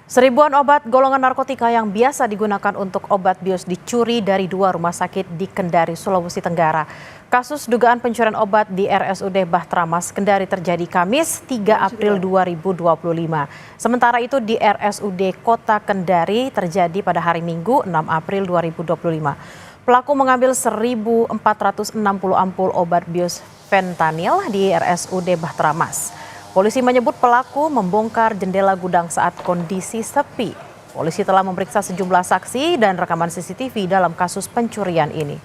Seribuan obat golongan narkotika yang biasa digunakan untuk obat bius dicuri dari 2 rumah sakit di Kendari, Sulawesi Tenggara. Kasus dugaan pencurian obat di RSUD Bahtramas, Kendari terjadi Kamis 3 April 2025. Sementara itu di RSUD Kota Kendari terjadi pada hari Minggu 6 April 2025. Pelaku mengambil 1.460 ampul obat bius fentanyl di RSUD Bahtramas. Polisi menyebut pelaku membongkar jendela gudang saat kondisi sepi. Polisi telah memeriksa sejumlah saksi dan rekaman CCTV dalam kasus pencurian ini.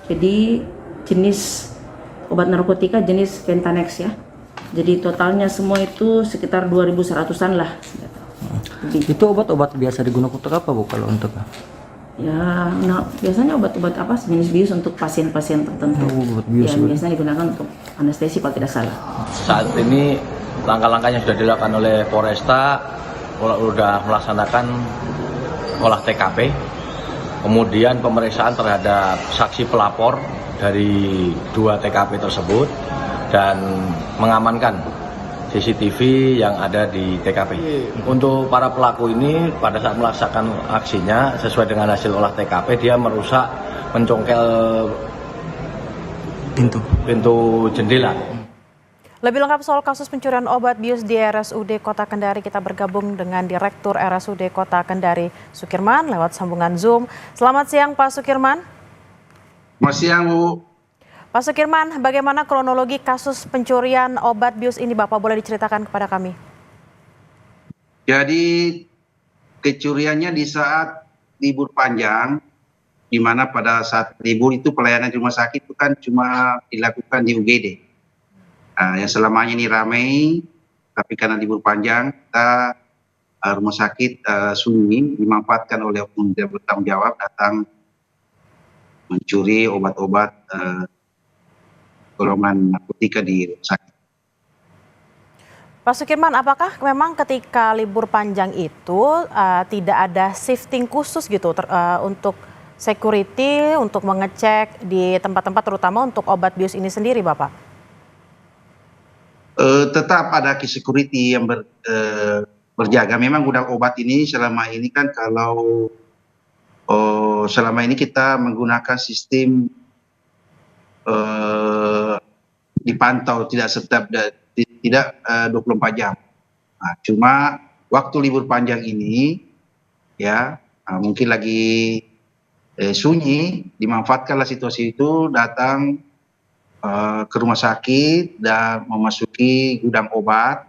Jadi jenis obat narkotika jenis Fentanex ya. Jadi totalnya semua itu sekitar 2.100-an lah. Itu obat-obat biasa digunakan untuk apa Bu kalau untuk? Ya, nah, biasanya obat-obat apa jenis bius untuk pasien-pasien tertentu. Obat bius, ya, biasanya digunakan untuk anestesi kalau tidak salah. Saat ini langkah-langkahnya sudah dilakukan oleh Polresta, sudah melaksanakan olah TKP, kemudian pemeriksaan terhadap saksi pelapor dari 2 TKP tersebut dan mengamankan CCTV yang ada di TKP. Untuk para pelaku ini pada saat melaksanakan aksinya sesuai dengan hasil olah TKP dia merusak mencongkel pintu jendela. Lebih lengkap soal kasus pencurian obat bius di RSUD Kota Kendari, kita bergabung dengan Direktur RSUD Kota Kendari, Sukirman, lewat sambungan Zoom. Selamat siang Pak Sukirman. Selamat siang Bu. Pak Sukirman, bagaimana kronologi kasus pencurian obat bius ini, Bapak boleh diceritakan kepada kami? Jadi kecuriannya di saat libur panjang, di mana pada saat libur itu pelayanan rumah sakit itu kan cuma dilakukan di UGD. Yang selamanya ini ramai, tapi karena libur panjang, kita rumah sakit sunyi dimanfaatkan oleh oknum tidak bertanggung jawab datang mencuri obat-obat golongan narkotika di rumah sakit. Pak Sukirman, apakah memang ketika libur panjang itu tidak ada shifting khusus gitu untuk security, untuk mengecek di tempat-tempat terutama untuk obat bius ini sendiri, Bapak? Tetap ada security yang berjaga. Memang gudang obat ini selama ini kan kalau selama ini kita menggunakan sistem dipantau tidak 24 jam. Nah, cuma waktu libur panjang ini ya mungkin lagi sunyi, dimanfaatkanlah situasi itu datang ke rumah sakit dan memasuki gudang obat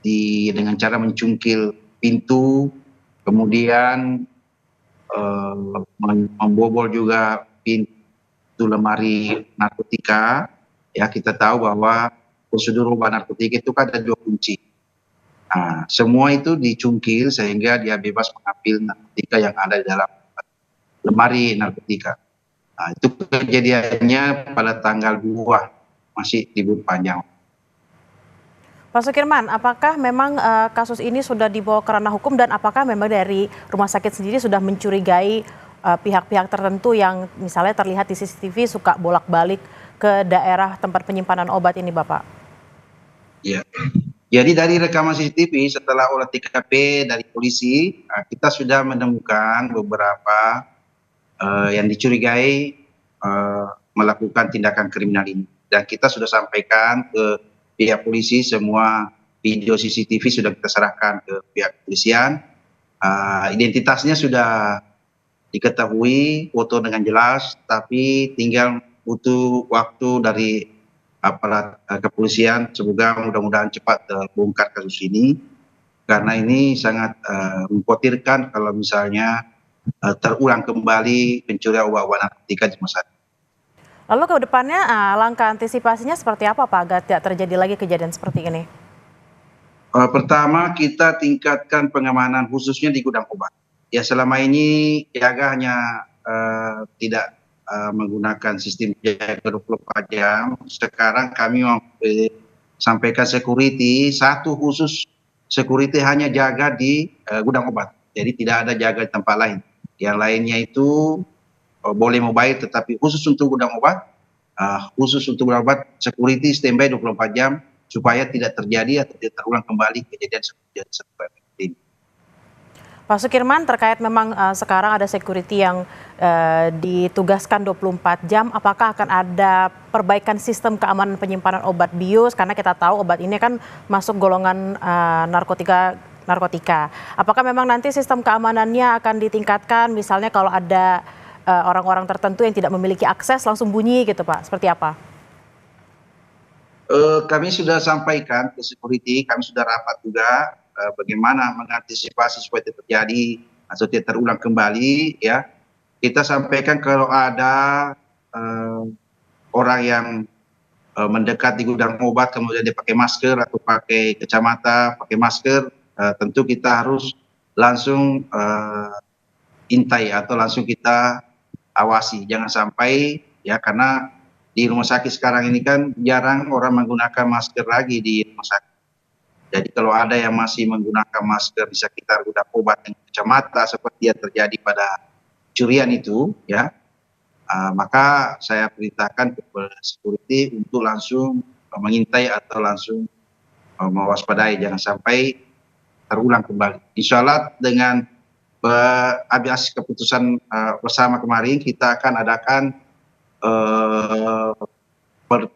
dengan cara mencungkil pintu, kemudian membobol juga pintu lemari narkotika. Ya, kita tahu bahwa prosedur obat narkotika itu kan ada 2 kunci. Nah, semua itu dicungkil sehingga dia bebas mengambil narkotika yang ada di dalam lemari narkotika. Nah, itu kejadiannya pada tanggal 2, masih libur panjang. Pak Sukirman, apakah memang kasus ini sudah dibawa ke ranah hukum dan apakah memang dari rumah sakit sendiri sudah mencurigai pihak-pihak tertentu yang misalnya terlihat di CCTV suka bolak-balik ke daerah tempat penyimpanan obat ini, Bapak? Ya, jadi dari rekaman CCTV setelah olah TKP dari polisi, kita sudah menemukan beberapa yang dicurigai melakukan tindakan kriminal ini. Dan kita sudah sampaikan ke pihak polisi, semua video CCTV sudah kita serahkan ke pihak kepolisian. Identitasnya sudah diketahui, foto dengan jelas, tapi tinggal butuh waktu dari aparat kepolisian. Semoga mudah-mudahan cepat terbongkar kasus ini, karena ini sangat mengkhawatirkan kalau misalnya terulang kembali pencurian obat-obat narkotika di masyarakat. Lalu ke depannya langkah antisipasinya seperti apa, Pak, agar tidak terjadi lagi kejadian seperti ini? Pertama, kita tingkatkan pengamanan khususnya di gudang obat. Ya, selama ini jaga hanya tidak menggunakan sistem jaga 24 jam. Sekarang kami sampaikan security, satu khusus security hanya jaga di gudang obat. Jadi tidak ada jaga di tempat lain. Yang lainnya itu boleh mobile, tetapi khusus untuk gudang obat, security standby 24 jam supaya tidak terjadi atau tidak terulang kembali kejadian seperti ini. Pak Sukirman, terkait memang sekarang ada security yang ditugaskan 24 jam, apakah akan ada perbaikan sistem keamanan penyimpanan obat bius? Karena kita tahu obat ini kan masuk golongan narkotika. Apakah memang nanti sistem keamanannya akan ditingkatkan, misalnya kalau ada orang-orang tertentu yang tidak memiliki akses langsung bunyi gitu Pak, seperti apa? Kami sudah sampaikan ke security, kami sudah rapat juga bagaimana mengantisipasi supaya tidak terjadi atau tidak terulang kembali ya. Kita sampaikan kalau ada orang yang mendekat di gudang obat kemudian dia pakai masker atau pakai kacamata, pakai masker, tentu kita harus langsung intai atau langsung kita awasi, jangan sampai ya, karena di rumah sakit sekarang ini kan jarang orang menggunakan masker lagi di rumah sakit. Jadi kalau ada yang masih menggunakan masker di sekitar gudang obat dan kacamata seperti yang terjadi pada curian itu ya, maka saya perintahkan kepada security untuk langsung mengintai atau langsung mewaspadai, jangan sampai terulang kembali. Insya Allah dengan habis keputusan bersama kemarin kita akan adakan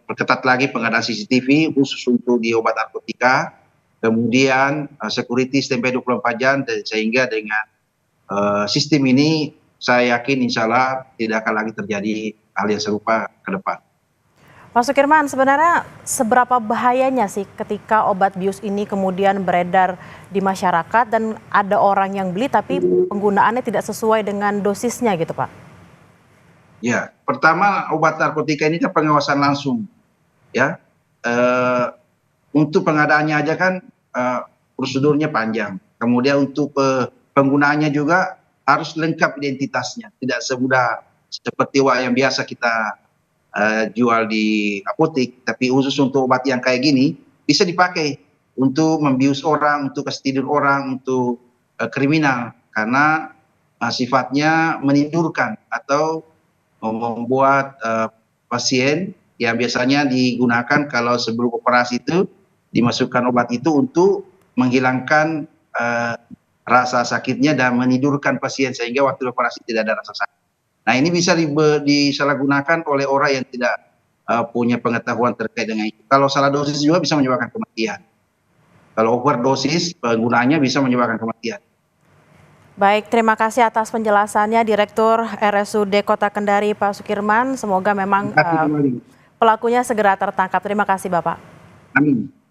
perketat lagi pengadaan CCTV khusus untuk di obat narkotika. Kemudian security standby 24 jam, sehingga dengan sistem ini saya yakin insya Allah tidak akan lagi terjadi hal yang serupa ke depan. Pak Sukirman, sebenarnya seberapa bahayanya sih ketika obat bius ini kemudian beredar di masyarakat dan ada orang yang beli tapi penggunaannya tidak sesuai dengan dosisnya gitu Pak? Ya, pertama obat narkotika ini kan pengawasan langsung ya. Untuk pengadaannya aja kan prosedurnya panjang. Kemudian untuk penggunaannya juga harus lengkap identitasnya. Tidak semudah seperti yang biasa kita jual di apotek, tapi khusus untuk obat yang kayak gini bisa dipakai untuk membius orang, untuk kasih tidur orang, untuk kriminal, karena sifatnya menidurkan atau membuat pasien yang biasanya digunakan kalau sebelum operasi itu dimasukkan obat itu untuk menghilangkan rasa sakitnya dan menidurkan pasien sehingga waktu operasi tidak ada rasa sakit. Nah ini bisa disalahgunakan oleh orang yang tidak punya pengetahuan terkait dengan itu. Kalau salah dosis juga bisa menyebabkan kematian. Kalau overdosis penggunaannya bisa menyebabkan kematian. Baik, terima kasih atas penjelasannya Direktur RSUD Kota Kendari Pak Sukirman. Semoga memang pelakunya segera tertangkap. Terima kasih Bapak. Amin.